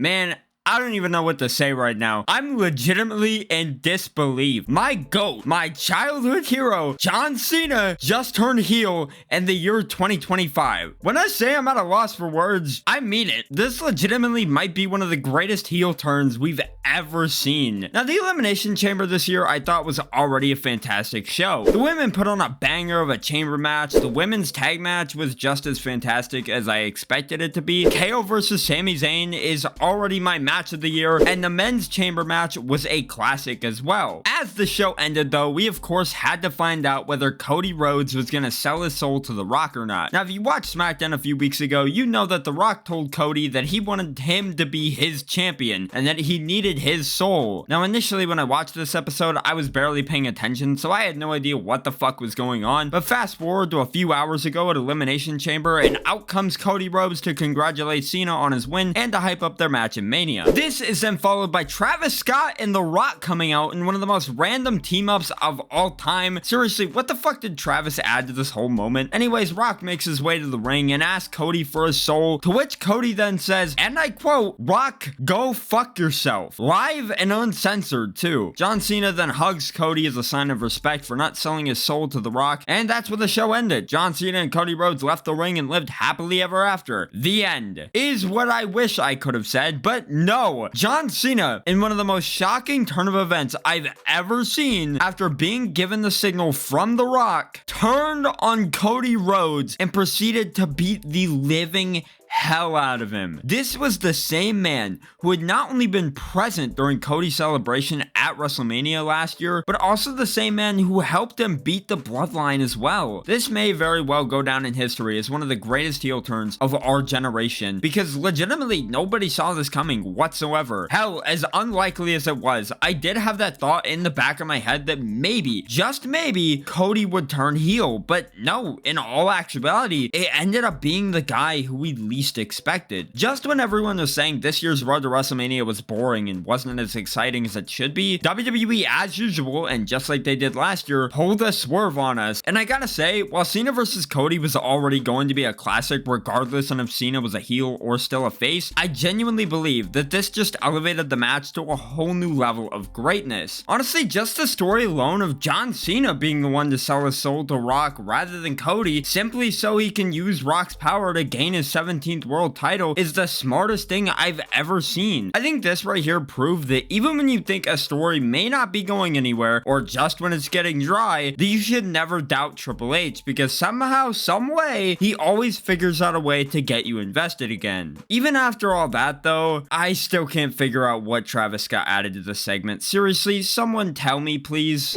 Man, I don't even know what to say right now. I'm legitimately in disbelief. My GOAT, my childhood hero, John Cena, just turned heel in the year 2025. When I say I'm at a loss for words, I mean it. This legitimately might be one of the greatest heel turns we've ever seen. Now, the Elimination Chamber this year I thought was already a fantastic show. The women put on a banger of a chamber match. The women's tag match was just as fantastic as I expected it to be. KO versus Sami Zayn is already my match of the year, and the men's chamber match was a classic as well. As the show ended though, we of course had to find out whether Cody Rhodes was gonna sell his soul to The Rock or not. Now, if you watched SmackDown a few weeks ago, you know that The Rock told Cody that he wanted him to be his champion and that he needed his soul. Now, initially when I watched this episode, I was barely paying attention, so I had no idea what the fuck was going on, but fast forward to a few hours ago at Elimination Chamber, and out comes Cody Rhodes to congratulate Cena on his win and to hype up their match in Mania. This is then followed by Travis Scott and The Rock coming out in one of the most random team-ups of all time. Seriously, what the fuck did Travis add to this whole moment? Anyways, Rock makes his way to the ring and asks Cody for his soul, to which Cody then says, and I quote, "Rock, go fuck yourself." Live and uncensored too. John Cena then hugs Cody as a sign of respect for not selling his soul to The Rock, and that's where the show ended. John Cena and Cody Rhodes left the ring and lived happily ever after. The end. Is what I wish I could have said, but no. John Cena, in one of the most shocking turn of events I've ever seen, after being given the signal from The Rock, turned on Cody Rhodes and proceeded to beat the living hell out of him. This was the same man who had not only been present during Cody's celebration at WrestleMania last year, but also the same man who helped him beat the Bloodline as well. This may very well go down in history as one of the greatest heel turns of our generation, because legitimately nobody saw this coming whatsoever. Hell, as unlikely as it was, I did have that thought in the back of my head that maybe, just maybe, Cody would turn heel, but no, in all actuality, it ended up being the guy who we least expected. Just when everyone was saying this year's road to WrestleMania was boring and wasn't as exciting as it should be, WWE, as usual, and just like they did last year, pulled a swerve on us. And I gotta say, while Cena vs. Cody was already going to be a classic regardless on if Cena was a heel or still a face, I genuinely believe that this just elevated the match to a whole new level of greatness. Honestly, just the story alone of John Cena being the one to sell his soul to Rock rather than Cody, simply so he can use Rock's power to gain his 17th world title, is the smartest thing I've ever seen. I think this right here proved that even when you think a story may not be going anywhere, or just when it's getting dry, that you should never doubt Triple H, because somehow, some way, he always figures out a way to get you invested again. Even after all that though, I still can't figure out what Travis Scott added to the segment. Seriously, someone tell me please.